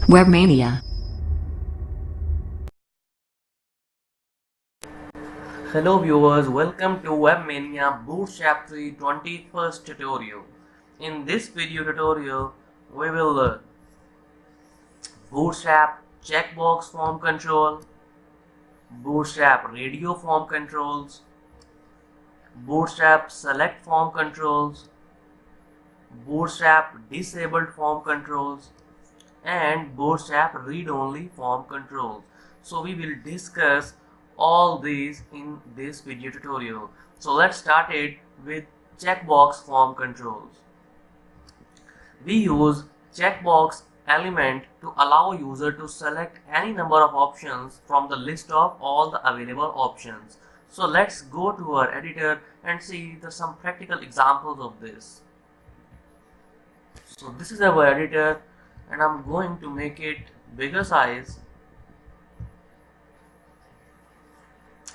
Webmania. Hello viewers, welcome to Webmania Bootstrap 3 21st tutorial. In this video tutorial, we will learn Bootstrap checkbox form control, Bootstrap radio form controls, Bootstrap select form controls, Bootstrap disabled form controls, and Bootstrap read-only form controls. So we will discuss all these in this video tutorial. So let's start it with checkbox form controls. We use checkbox element to allow user to select any number of options from the list of all the available options. So let's go to our editor and see some practical examples of this. So this is our editor, and I'm going to make it bigger size.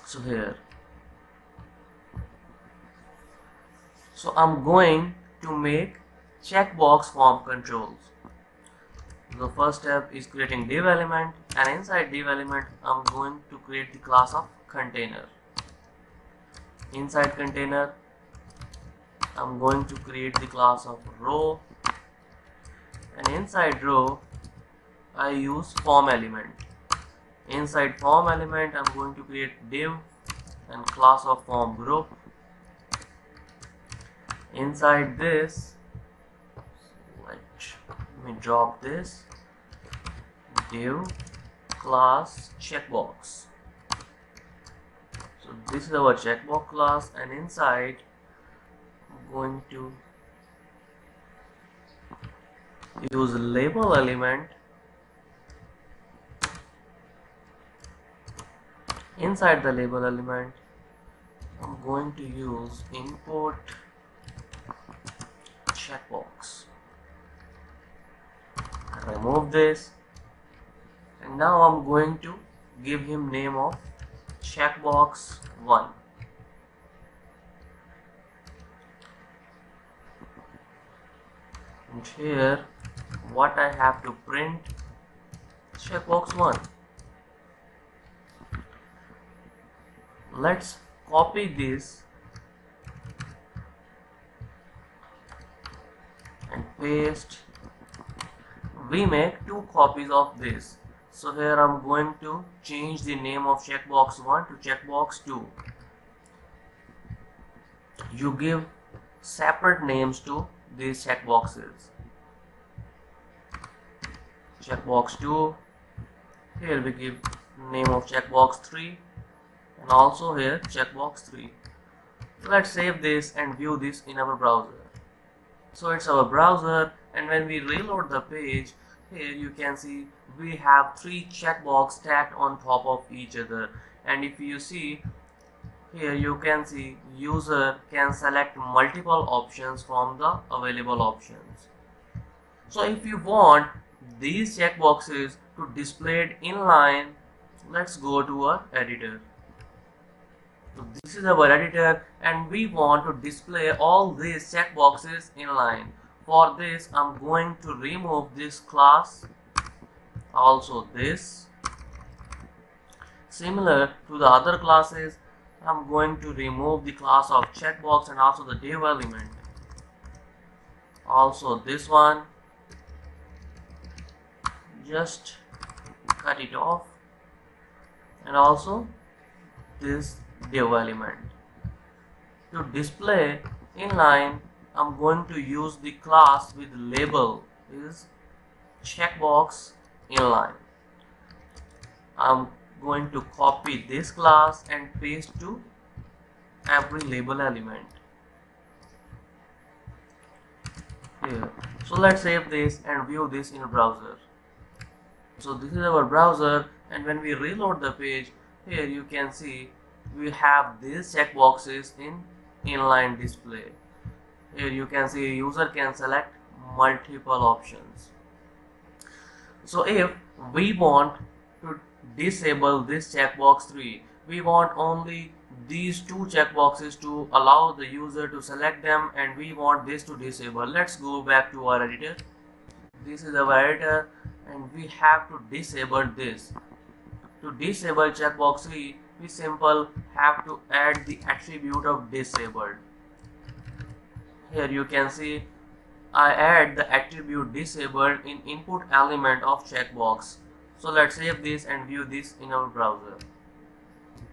So here, so I'm going to make checkbox form controls. The first step is creating div element, and inside div element I'm going to create the class of container. Inside container I'm going to create the class of row, and inside row I use form element. Inside form element I'm going to create div and class of form group. Inside this, let me drop this, div class checkbox. So this is our checkbox class, and inside I'm going to use label element. Inside the label element I'm going to use import checkbox. Remove this, and now I'm going to give him name of checkbox 1. And here what I have to print, checkbox 1. Let's copy this and paste. We make 2 copies of this. So here I'm going to change the name of checkbox 1 to checkbox 2. You give separate names to these checkboxes. Checkbox 2, here we give name of checkbox 3, and also here checkbox 3. Let's save this and view this in our browser. So it's our browser, and when we reload the page, here you can see we have 3 checkbox stacked on top of each other. And if you see here, you can see user can select multiple options from the available options. So if you want these checkboxes to display it inline, let's go to our editor. So this is our editor, and we want to display all these checkboxes inline. For this I'm going to remove this class, also this. Similar to the other classes, I'm going to remove the class of checkbox and also the div element. Also this one, just cut it off, and also this div element. To display inline, I'm going to use the class with label is checkbox inline. I'm going to copy this class and paste to every label element here. So let's save this and view this in a browser. So this is our browser, and when we reload the page, here you can see we have these checkboxes in inline display. Here you can see user can select multiple options. So if we want to disable this checkbox 3, we want only these 2 checkboxes to allow the user to select them, and we want this to disable. Let's go back to our editor. This is our editor, and we have to disable this. To disable checkbox 3, we simple have to add the attribute of disabled. Here you can see I add the attribute disabled in input element of checkbox. So let's save this and view this in our browser.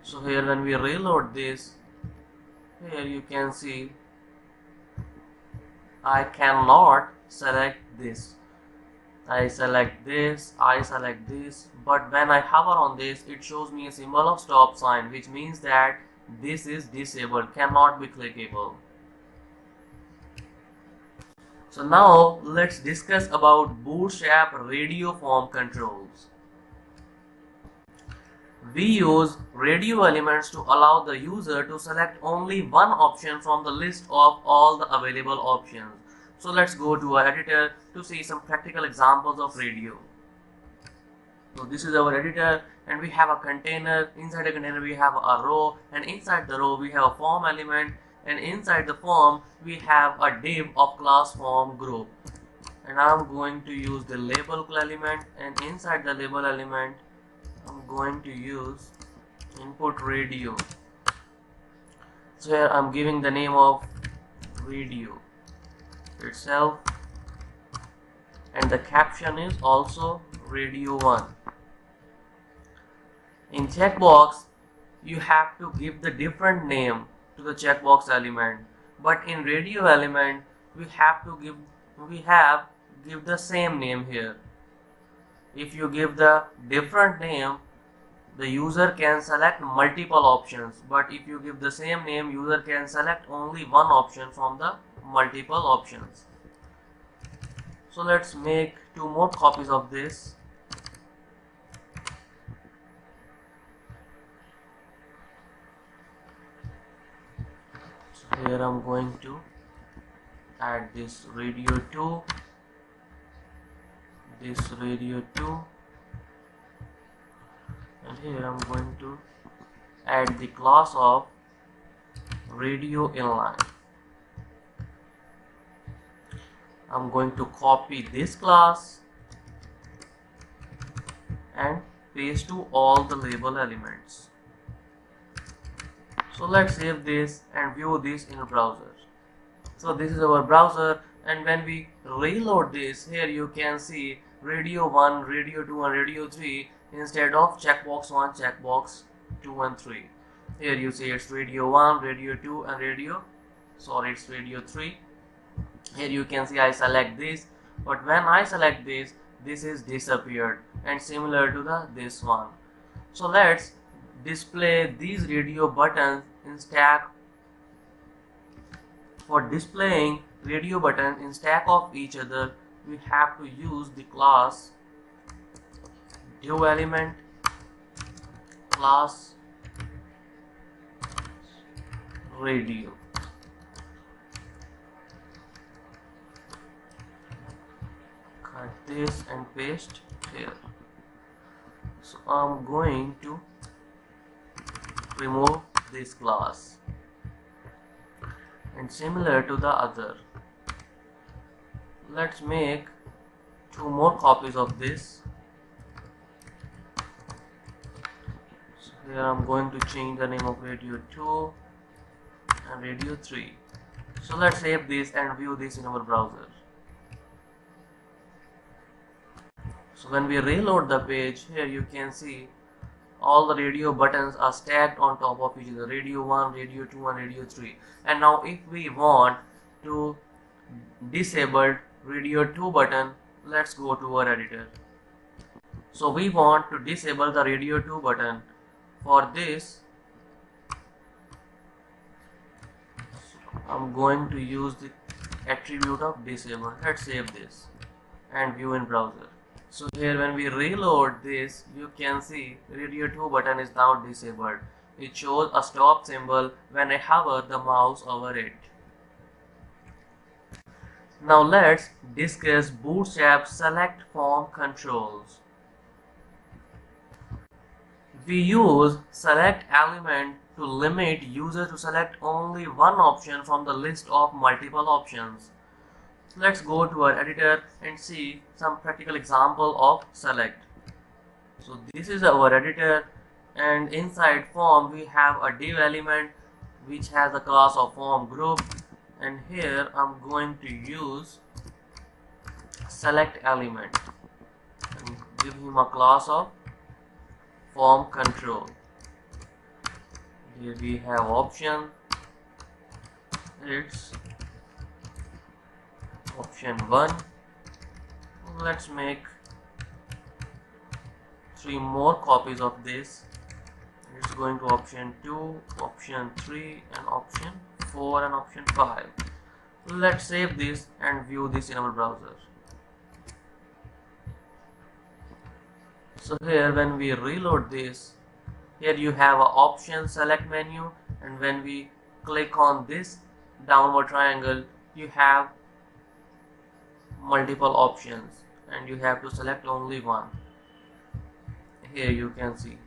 So here when we reload this, here you can see I cannot select this. I select this, but when I hover on this, it shows me a symbol of stop sign, which means that this is disabled, cannot be clickable. So now let's discuss about Bootstrap radio form controls. We use radio elements to allow the user to select only one option from the list of all the available options. So let's go to our editor to see some practical examples of radio. So this is our editor, and we have a container. Inside the container we have a row, and inside the row we have a form element, and inside the form we have a div of class form group. And I'm going to use the label element, and inside the label element I'm going to use input radio. So here I'm giving the name of radio itself, and the caption is also radio 1. In checkbox you have to give the different name to the checkbox element, but in radio element we have give the same name here. If you give the different name, the user can select multiple options, but if you give the same name, user can select only one option from the multiple options. So let's make 2 more copies of this. So here I'm going to add this radio 2, this radio 2, and here I'm going to add the class of radio inline. I'm going to copy this class and paste to all the label elements. So let's save this and view this in a browser. So this is our browser, and when we reload this, here you can see radio 1, radio 2 and radio 3 instead of checkbox 1, checkbox 2 and 3. Here you see it's radio 1, radio 2 and it's radio 3. Here you can see I select this, but when I select this is disappeared, and similar to this one. So let's display these radio buttons in stack. For displaying radio buttons in stack of each other, we have to use the class div element class radio. Cut this and paste here. So I'm going to remove this class, and similar to the other, let's make 2 more copies of this. So here I'm going to change the name of radio 2 and radio 3. So let's save this and view this in our browser. So when we reload the page, here you can see all the radio buttons are stacked on top of each other, radio 1, radio 2 and radio 3. And now if we want to disable radio 2 button, let's go to our editor. So we want to disable the radio 2 button. For this I'm going to use the attribute of disable. Let's save this and view in browser. So here when we reload this, you can see radio 2 button is now disabled. It shows a stop symbol when I hover the mouse over it. Now let's discuss Bootstrap select form controls. We use select element to limit user to select only one option from the list of multiple options. So let's go to our editor and see some practical example of select. So this is our editor, and inside form we have a div element which has a class of form group, and here I'm going to use select element and give him a class of form control. Here we have option, it's option 1. Let's make 3 more copies of this. It's going to option 2, option 3, and option 4 and option 5. Let's save this and view this in our browser. So here when we reload this, here you have an option select menu, and when we click on this downward triangle you have multiple options and you have to select only one. Here you can see.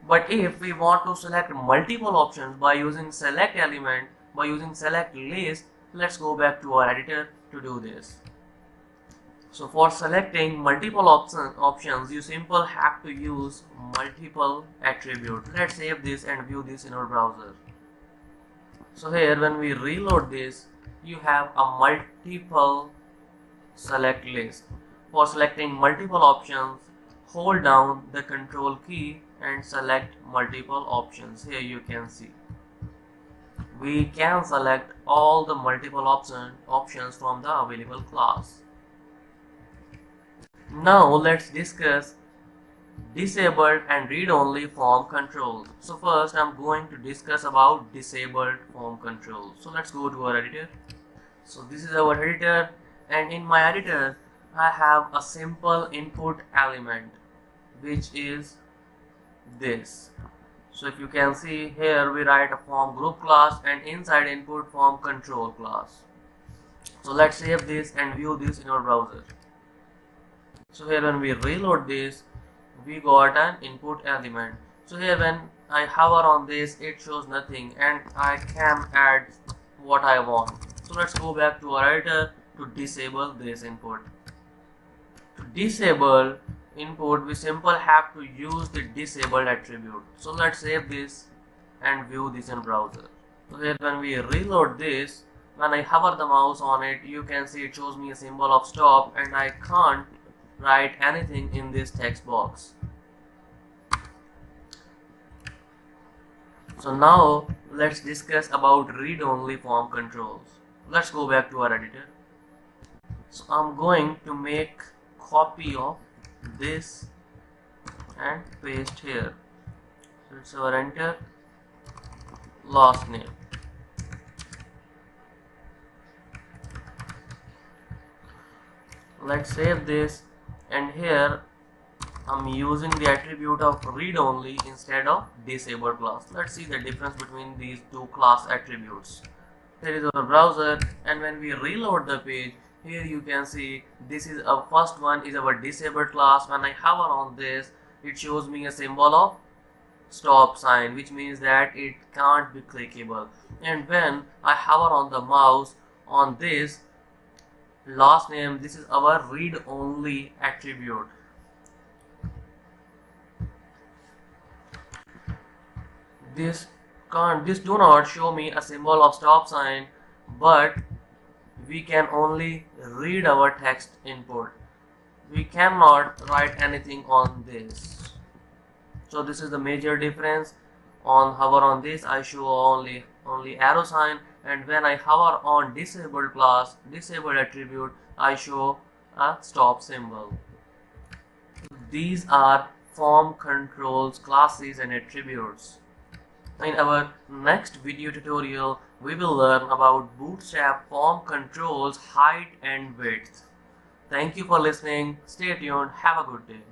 But if we want to select multiple options by using select element, by using select list, let's go back to our editor to do this. So for selecting multiple options, you simply have to use multiple attribute. Let's save this and view this in our browser. So here when we reload this, you have a multiple select list. For selecting multiple options, hold down the control key and select multiple options. Here you can see we can select all the multiple options from the available class. Now let's discuss disabled and read-only form controls. So first I'm going to discuss about disabled form controls. So let's go to our editor. So this is our editor, and in my editor I have a simple input element which is this. So if you can see here, we write a form group class and inside input form control class. So let's save this and view this in our browser. So here when we reload this, we got an input element. So here when I hover on this, it shows nothing and I can add what I want. So let's go back to our editor to disable this input. To disable input, we simply have to use the disabled attribute. So let's save this and view this in browser. So here when we reload this, when I hover the mouse on it, you can see it shows me a symbol of stop and I can't write anything in this text box. So now let's discuss about read-only form controls. Let's go back to our editor. So I'm going to make copy of this and paste here. So it's our enter last name. Let's save this, and here I'm using the attribute of read only instead of disabled class. Let's see the difference between these two class attributes. Here is our browser, and when we reload the page, here you can see this is our first one is our disabled class. When I hover on this, it shows me a symbol of stop sign, which means that it can't be clickable. And when I hover on the mouse on this last name, this is our read only attribute. This do not show me a symbol of stop sign, but we can only read our text input. We cannot write anything on this. So this is the major difference. On hover on this, I show only arrow sign, and when I hover on disabled class, disabled attribute, I show a stop symbol. These are form controls, classes and attributes. In our next video tutorial, we will learn about Bootstrap form controls, height and width. Thank you for listening. Stay tuned. Have a good day.